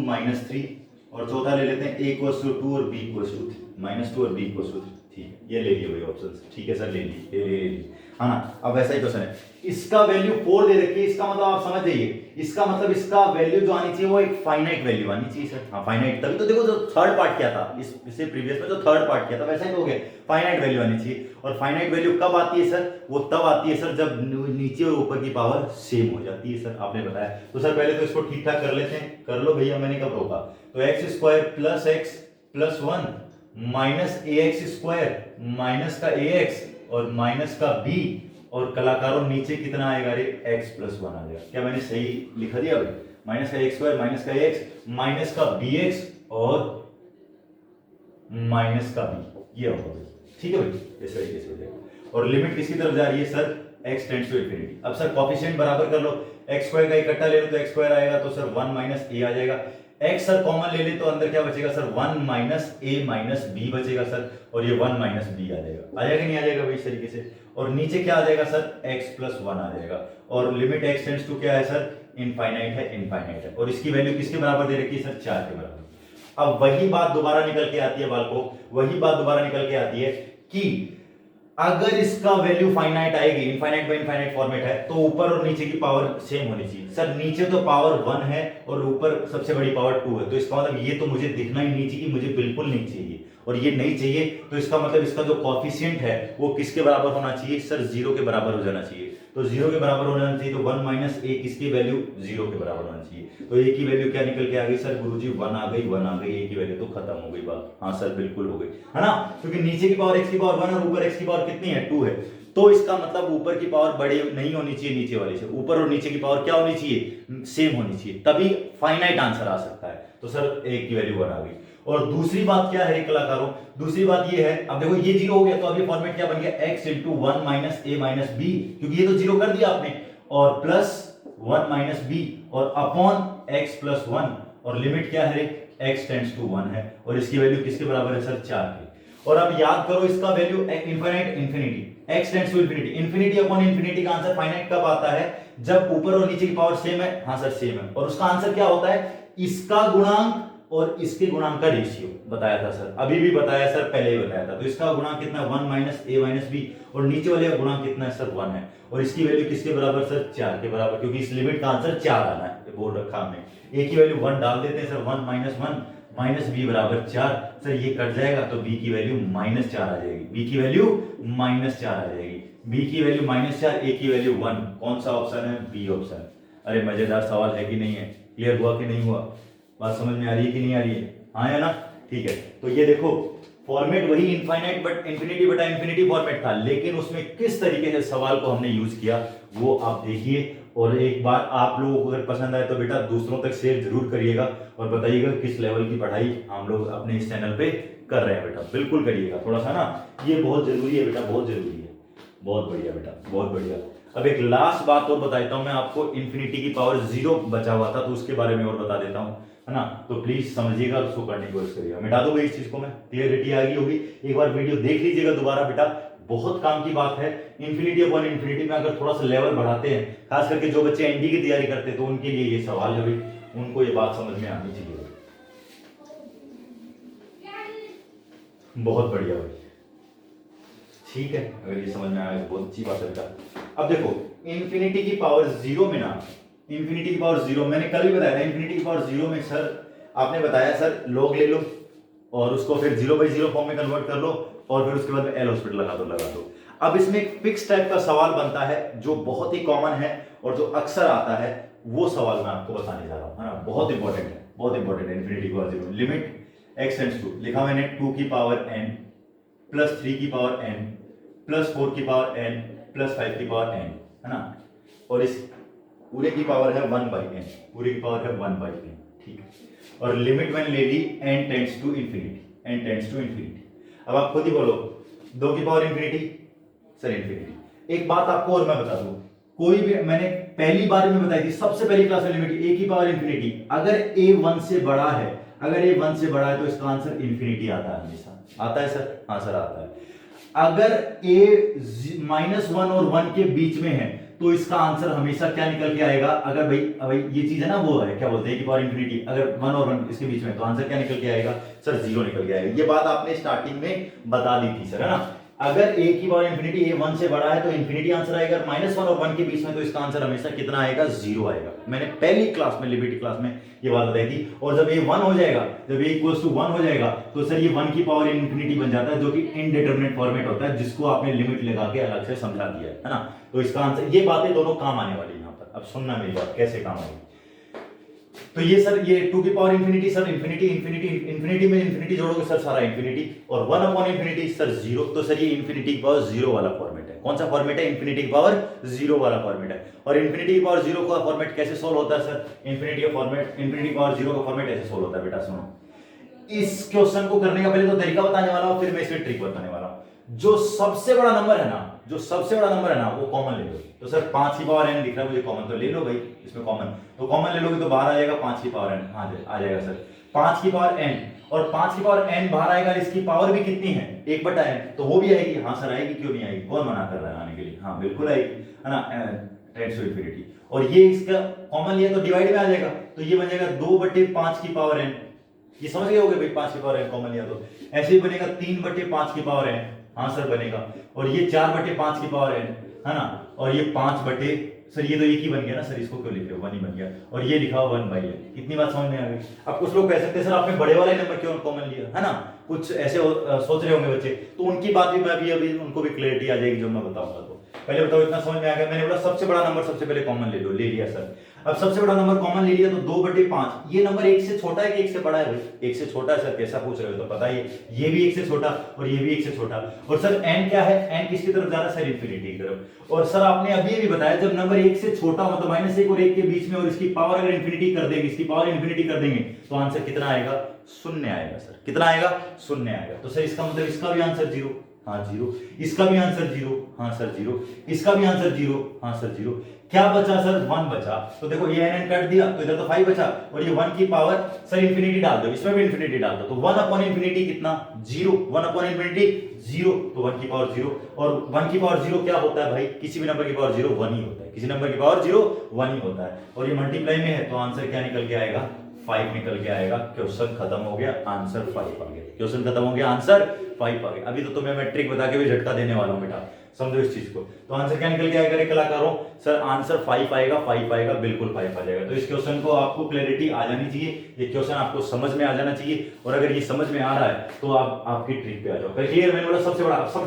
-3, और चौथा ले लेते हैं a = 2 और b = 3, -2 और b = 3, ठीक है, ये ले लिए भाई ऑप्शंस, ठीक है सर, ले लिए, हाँ ना। अब ऐसा ही क्वेश्चन है, इसका वैल्यू 4 दे रखी है, इसका मतलब आप समझ जाइए, इसका मतलब इसका वैल्यू जो आनी चाहिए वो एक फाइनाइट वैल्यू आनी चाहिए सर, हाँ फाइनाइट, तभी तो देखो जो थर्ड पार्ट किया था इससे प्रीवियस में, जो थर्ड पार्ट किया था वैसा ही तो हो गया, फाइनाइट वैल्यू आनी चाहिए। और फाइनाइट वैल्यू कब आती है सर, वो तब आती है सर जब नीचे और ऊपर की पावर सेम हो जाती है सर, आपने बताया। तो सर पहले तो इसको ठीक ठाक कर लेते हैं, कर लो भैया, मैंने कब रोका। तो x² + x + 1 -ax² माइनस का ax और माइनस का b, और कलाकारों नीचे कितना आएगा रे, x + 1 आ जाएगा। क्या मैंने सही लिखा दिया भाई, -ax² माइनस का ax माइनस का bx और माइनस का b, ये होगा भाई, ठीक है भाई, इस तरीके से हो जाएगा। और लिमिट किसकी तरफ जा रही है sir, x tends to infinity. अब सर कोएफिशिएंट बराबर कर लो, x² का इकट्ठा ले लो तो x² आएगा, तो सर 1 - a आ जाएगा। x सर कॉमन ले ले तो अंदर क्या बचेगा सर, 1 - a - b बचेगा सर, और ये 1 - b आ जाएगा, नहीं आ जाएगा भाई इस तरीके से। और नीचे क्या आ जाएगा सर, x + 1 आ जाएगा, और लिमिट x टेंड्स टू क्या है सर, इनफाइनाइट है, और इसकी वैल्यू किसके बराबर दे रखी है सर, 4 के बराबर। अब वही बात दोबारा निकल के आती है बालकों, वही बात दोबारा निकल के आती है कि अगर इसका वैल्यू फाइनाइट आएगी, इनफाइनाइट बाय इनफाइनाइट फॉर्मेट है, तो ऊपर और नीचे की पावर सेम होनी चाहिए। सर नीचे तो पावर 1 है और ऊपर सबसे बड़ी पावर 2 है, तो इसका मतलब ये तो मुझे दिखना ही नहीं चाहिए, मुझे बिल्कुल नहीं चाहिए, और ये नहीं चाहिए, तो इसका मतलब इसका जो कॉफिशिएंट है वो किसके बराबर होना चाहिए सर, 0 के बराबर हो जाना चाहिए। तो 0 के बराबर होना चाहिए, तो 1 माइनस ए किसकी वैल्यू 0 के बराबर होना चाहिए। तो ए की वैल्यू क्या निकल के आ गई सर, गुरुजी 1 आ गई, 1 आ गई, ए की वैल्यू तो खत्म हो गई बात। हाँ सर बिल्कुल हो गई, है ना, क्योंकि नीचे की पावर x की पावर 1 और ऊपर x की पावर कितनी है 2 है, तो इसका मतलब ऊपर की पावर बड़ी नहीं होनी चाहिए नीचे वाली से, ऊपर और नीचे की पावर क्या होनी चाहिए, सेम होनी चाहिए, तभी फाइनाइट आंसर आ सकता है। तो सर ए की वैल्यू 1 आ गई। और दूसरी बात क्या है कलाकारों, दूसरी बात ये है, अब देखो ये 0 हो गया, तो अब ये फॉर्मेट क्या बन गया, x इंटू 1 माइनस ए माइनस बी, क्योंकि ये तो 0 कर दिया आपने, और प्लस 1 माइनस बी और अपॉन x प्लस 1, और लिमिट क्या है, x टेंड्स टू 1 है, और इसकी वैल्यू किसके बराबर है सर, 4 की। और अब याद करो इसका value infinite infinity, x tends to infinity, infinity upon infinity का आंसर फाइनाइट कब आता है, जब ऊपर और नीचे की पावर सेम है। हाँ सर सेम है, और उसका आंसर क्या होता है, इसका गुणांक और इसके गुणांक का रेशियो, बताया था सर, अभी भी बताया सर, पहले ही बताया था। तो इसका गुणांक कितना, 1 माइनस ए माइनस बी, और नीचे वाले का गुणांक कितना है सर, 1 है, और इसकी वैल्यू किसके बराबर सर, 4 के बराबर, क्योंकि इस लिमिट का आंसर 4 आना है, बोल रखा हमने। ए की वैल्यू 1 डाल देते हैं सर, 1 माइनस 1 माइनस बी बराबर 4, सर ये कट जाएगा, तो बी की वैल्यू माइनस 4 आ जाएगी, बी की वैल्यू माइनस 4 आ जाएगी, बी की वैल्यू माइनस 4, ए की वैल्यू 1, कौन सा ऑप्शन है, बी ऑप्शन। अरे मजेदार सवाल है कि नहीं है, क्लियर हुआ कि नहीं हुआ, बात समझ में आ रही है कि नहीं आ रही है, हाँ है ना, ठीक है। तो ये देखो फॉर्मेट वही इनफाइनाइट बट इंफिनिटी बटा इंफिनिटी फॉर्मेट था, लेकिन उसमें किस तरीके से सवाल को हमने यूज किया वो आप देखिए, और एक बार आप लोगों को अगर पसंद आए तो बेटा दूसरों तक शेयर जरूर करिएगा, और बताइएगा किस लेवल की पढ़ाई हम लोग अपने इस चैनल पे कर रहे हैं, बेटा बिल्कुल करिएगा, थोड़ा सा ना ये बहुत जरूरी है बेटा, बहुत जरूरी है, बहुत बढ़िया बेटा, बहुत बढ़िया। अब एक लास्ट बात और बता देता हूं मैं आपको, इंफिनिटी की पावर 0 बचा हुआ था, तो उसके बारे में और बता देता हूं, है ना, तो प्लीज समझिएगा, उसको करने की कोशिश करिएगा, मिटा दूंगा इस चीज को मैं, क्लियरिटी आ गई होगी, एक बार वीडियो देख लीजिएगा दोबारा बेटा, बहुत काम की बात है। इंफिनिटी अपॉन इंफिनिटी में अगर थोड़ा सा लेवल बढ़ाते हैं, खास करके जो बच्चे एनडी की तैयारी करते हैं, तो उनके लिए ये सवाल जो भी उनको ये बात समझ में आनी चाहिए, बहुत बढ़िया भाई, ठीक है, अगर ये समझ में आया तो बहुत अच्छी बात है बेटा। अब देखो इंफिनिटी की पावर 0 में ना, इंफिनिटी की पावर 0, मैंने कल भी बताया था, इंफिनिटी की पावर 0 में सर आपने बताया सर लॉग ले लो और उसको फिर 0/0 फॉर्म में कन्वर्ट कर लो, और फिर उसके बाद एल हॉस्पिटल लगा दो। अब इसमें एक फिक्स टाइप का सवाल बनता है जो बहुत ही कॉमन है और जो अक्सर आता है, वो सवाल मैं आपको बताने जा रहा हूं, है ना, बहुत इंपॉर्टेंट है, बहुत इंपॉर्टेंट है। इंफिनिटी की power 0, limit x tends to, लिखा मैंने 2 की पावर n प्लस 3 की पावर n प्लस 4 की पावर n प्लस 5 की पावर n, है ना, और इस पूरे की पावर है 1/n, पूरे की पावर है 1/n, ठीक है, और लिमिट मैंने ले ली n tends to infinity, n tends to infinity. अब आप खुद ही बोलो 2 की पावर इंफिनिटी, सर इंफिनिटी। एक बात आपको और मैं बता दूं, कोई भी, मैंने पहली बार में बताई थी, सबसे पहली क्लास में, लिमिट a की पावर इंफिनिटी, अगर a 1 से बड़ा है, अगर a 1 से बड़ा है तो इसका आंसर इंफिनिटी आता है, हमेशा आता है सर, हाँ सर आता है। अगर a -1 और 1 के बीच में है तो इसका आंसर हमेशा क्या निकल के आएगा, अगर भाई ये चीज है ना, वो है क्या बोलते हैं कि पावर इंफिनिटी, अगर 1 और 1 इसके बीच में, तो आंसर क्या निकल के आएगा सर, 0 निकल के आएगा। ये बात आपने स्टार्टिंग में बता दी थी सर, है ना, अगर a की पावर इंफिनिटी, a 1 से बड़ा है तो इंफिनिटी आंसर आएगा, -1 और 1 के बीच में तो इसका आंसर हमेशा कितना आएगा, 0 आएगा। मैंने पहली क्लास में, लिमिट क्लास में ये बात बताई थी। और जब a 1 हो जाएगा, जब a इक्वल्स टू 1 हो जाएगा, तो सर ये 1 की पावर इंफिनिटी बन जाता है, जो कि इनडिटरमिनेट फॉर्मेट होता है, जिसको आपने लिमिट लगा के अलग से समझा दिया है ना। तो इसका आंसर, ये बातें दोनों काम आने वाली है यहाँ पर, अब सुनना मेरी बात कैसे काम आएगी। तो ये सर, ये 2 की power infinity, sir infinity infinity infinity में इंफिनिटी जोड़ोगे सर सारा इंफिनिटी, और 1 अपॉन इंफिनिटी सर 0, तो सर ये इंफिनिटी की पावर 0 वाला फॉर्मेट है। कौन सा फॉर्मेट है, इंफिनिटी की पावर 0 वाला फॉर्मेट है। और इंफिनिटी की पावर 0 का फॉर्मेट कैसे सोल्व होता है सर, इंफिनिटी का फॉर्मेट, इंफिनिटी की पावर 0 का फॉर्मेट ऐसे सोल्व होता है बेटा, सुनो, इस क्वेश्चन को करने का पहले तो तरीका बताने वाला हूं, फिर मैं इसमें ट्रिक बताने वाला हूं। जो सबसे बड़ा नंबर है ना, जो सबसे बड़ा नंबर है ना, वो कॉमन ले लो। तो सर 5 की पावर n दिख रहा है मुझे कॉमन, तो ले लो भाई इसमें कॉमन, तो कॉमन ले लोगे तो बाहर आ जाएगा 5 की पावर n, हाँ आ जाएगा सर 5 की पावर n, और 5 की पावर n बाहर आएगा, इसकी पावर भी कितनी है, 1/n, तो वो भी आएगी, हाँ सर आएगी, क्यों नहीं आएगी, कौन मना कर रहा है आने के लिए, हाँ बिल्कुल आएगी, है ना, टेंड्स टू इंफिनिटी। और ये इसका कॉमन लिया तो डिवाइड में आ जाएगा, तो ये बन जाएगा 2/5 की पावर n, ये समझ गए होगे भाई, 5 की पावर n कॉमन लिया तो ऐसे ही बनेगा 3/5 की पावर n, हाँ सर बनेगा। और ये 4/5 की पावर n है ना, और ये 5 सर ये तो एक ही बन गया ना सर, इसको क्यों लिख रहे हो, 1 ही बन गया, और ये लिखा हुआ 1/n। इतनी बात समझ में आ गई। अब कुछ लोग कह सकते हैं सर आपने बड़े वाले नंबर क्यों कॉमन लिया, है ना, कुछ ऐसे सोच रहे होंगे बच्चे, तो उनकी बात भी मैं अभी उनको भी क्लियरिटी आ जाएगी जो मैं बताऊंगा। तो पहले बताओ इतना समझ में आ गया। मैंने बोला सबसे बड़ा नंबर सबसे पहले कॉमन ले लो, ले लिया सर। अब सबसे बड़ा नंबर कॉमन ले लिया तो 2/5। ये नंबर 1 से छोटा है कि 1 से बड़ा है भाई? 1 से छोटा है सर, कैसा पूछ रहे हो, तो बताइए। ये भी 1 से छोटा और ये भी 1 से छोटा। और सर n क्या है, n किसकी तरफ जा रहा है सर, इंफिनिटी की तरफ। और सर आपने अभी भी बताया जब नंबर 1 से छोटा हो तो -1 और 1 के बीच में, और इसकी पावर अगर इंफिनिटी कर देंगे, इसकी पावर इंफिनिटी कर देंगे तो आंसर कितना आएगा, 0 आएगा सर। कितना आएगा, 0 आएगा। तो सर इसका मतलब इसका भी आंसर 0, हाँ 0, इसका भी आंसर 0, हाँ सर 0, इसका भी आंसर 0, हाँ सर 0। क्या बचा सर, 1 बचा। तो देखो ये n कट दिया तो इधर तो 5 बचा, और ये 1 की पावर सर इंफिनिटी डाल दो, इसमें भी इंफिनिटी डाल दो, तो 1/इंफिनिटी कितना, 0, 1/इंफिनिटी 0, तो 1 की पावर 0। और 1 की पावर 0 क्या होता है भाई, किसी भी नंबर की पावर 0 1 ही होता है, किसी नंबर की पावर 0 1 ही होता है। और ये मल्टीप्लाई में है तो आंसर क्या निकल के आएगा, 5 निकल के आएगा। क्वेश्चन खत्म हो गया, आंसर 5 आ गया। क्वेश्चन खत्म हो गया, आंसर 5 आ गया। अभी तो तुम्हें मैं ट्रिक बता के भी झटका देने वाला हूं बेटा, समझो इस चीज को। तो आंसर क्या निकल के आएगा रे कलाकारों, सर आंसर 5 आएगा, 5 आएगा, बिल्कुल 5 आ जाएगा। तो इस क्वेश्चन को आपको क्लैरिटी आ जानी चाहिए, ये क्वेश्चन आपको समझ में आ जाना चाहिए। और अगर ये समझ में आ रहा है तो आप आपकी ट्रिक पे आ जाओ। क्लियर, मैंने बोला सबसे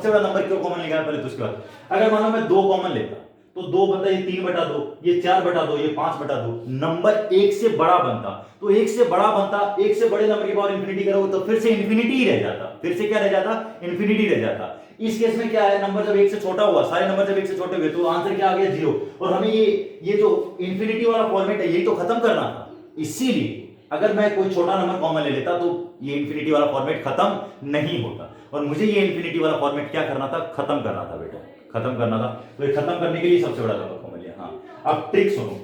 बड़ा नंबर क्यों कॉमन लिखा है पहले, तो उसके बाद अगर मान लो मैं 2 कॉमन लेता तो 2 बनता, ये 3/2, ये 4/2, ये 5/2, नंबर 1 से बड़ा बनता। तो 1 से बड़ा बनता, 1 से बड़े नंबर की पावर इंफिनिटी करोगे तो फिर से इंफिनिटी ही रह जाता, फिर से क्या रह जाता, इंफिनिटी रह जाता। इस केस में क्या है, नंबर जब 1 से छोटा हुआ, सारे नंबर जब 1 से छोटे हुए तो आंसर क्या आ गया, 0। और हमें ये जो इंफिनिटी वाला फॉर्मेट है यही तो खत्म करना था। इसीलिए अगर मैं कोई छोटा नंबर कॉमन ले लेता तो ये इंफिनिटी वाला फॉर्मेट खत्म नहीं होता, और मुझे ये इंफिनिटी वाला फॉर्मेट क्या करना था, खत्म करना था बेटा, खत्म करना था। तो ये खत्म करने के लिए सबसे बड़ा नंबर कॉमन लिया। हाँ अब ट्रिक सुनो,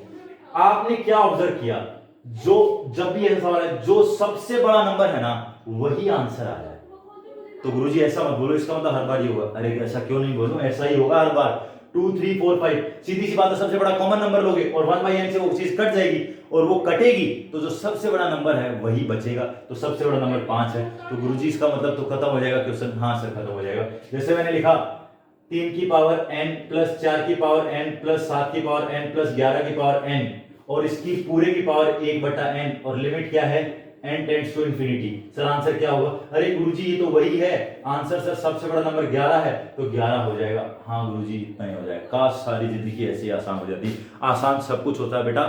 आपने क्या ऑब्जर्व किया, जो जब भी ऐसा सवाल है जो सबसे बड़ा नंबर है ना वही आंसर आ जाए। तो गुरुजी ऐसा मत बोलो, इसका मतलब हर बार ये होगा। अरे ऐसा क्यों नहीं बोलूं, ऐसा ही होगा हर बार। 2 3 4 5 सीधी सी बात है, सबसे बड़ा कॉमन नंबर लोगे और 1/n से वो चीज कट जाएगी, और वो कटेगी तो जो सबसे बड़ा नंबर है वही बचेगा। तो सबसे बड़ा नंबर 5 है। तो गुरुजी इसका मतलब तो खत्म हो जाएगा क्वेश्चन। हाँ सर खत्म हो जाएगा। जैसे मैंने लिखा 3 की पावर n प्लस 4 की पावर n प्लस 7 की पावर n प्लस 11 की पावर n, और इसकी पूरे की पावर 1/n, और लिमिट क्या है, n tends to infinity. Sir answer क्या होगा, अरे गुरुजी ये तो वही है आंसर सर, सबसे बड़ा नंबर 11 है तो 11 हो जाएगा। हाँ गुरुजी इतना ही हो जाएगा। काश सारी जिंदगी ऐसी आसान हो जाती। आसान सब कुछ होता है बेटा,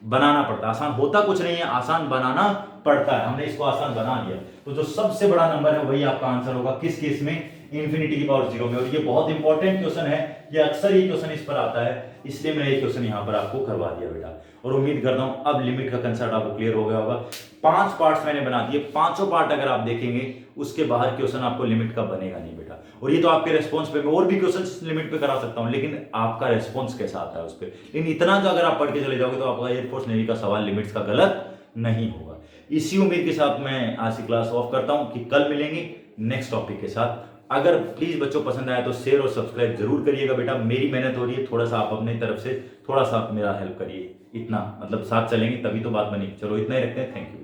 बनाना पड़ता है। आसान होता कुछ नहीं है, आसान बनाना पड़ता है। हमने इसको आसान बना दिया। तो जो सबसे बड़ा नंबर है वही आपका आंसर होगा। किस केस में, इंफिनिटी की पावर 0 में। और ये बहुत इंपॉर्टेंट क्वेश्चन है, ये अक्सर ये क्वेश्चन इस पर आता है, इसलिए मैंने ये क्वेश्चन यहाँ पर आपको करवा दिया बेटा। और उम्मीद करता हूं अब लिमिट का कंसेप्ट आपको क्लियर हो गया होगा। 5 पार्ट्स मैंने बना दिए, पांचों पार्ट अगर आप देखेंगे उसके बाहर क्वेश्चन आपको लिमिट का बनेगा नहीं बेटा। और ये तो आपके रेस्पॉन्स पे, मैं और भी क्वेश्चन लिमिट पे करा सकता हूं, लेकिन आपका रेस्पॉन्स कैसा आता है उस पर। लेकिन इतना जो अगर आप पढ़ के चले जाओगे तो आपका एयरफोर्स नेवी का सवाल लिमिट्स का गलत नहीं होगा। इसी उम्मीद के साथ मैं आज की क्लास ऑफ करता हूं कि कल मिलेंगे नेक्स्ट टॉपिक के साथ। अगर प्लीज बच्चों पसंद आया तो शेयर और सब्सक्राइब जरूर करिएगा बेटा। मेरी मेहनत हो रही है, थोड़ा सा आप अपनी तरफ से थोड़ा सा मेरा हेल्प करिए। इतना मतलब साथ चलेंगे तभी तो बात बनेगी। चलो इतना ही रखते हैं। Thank you.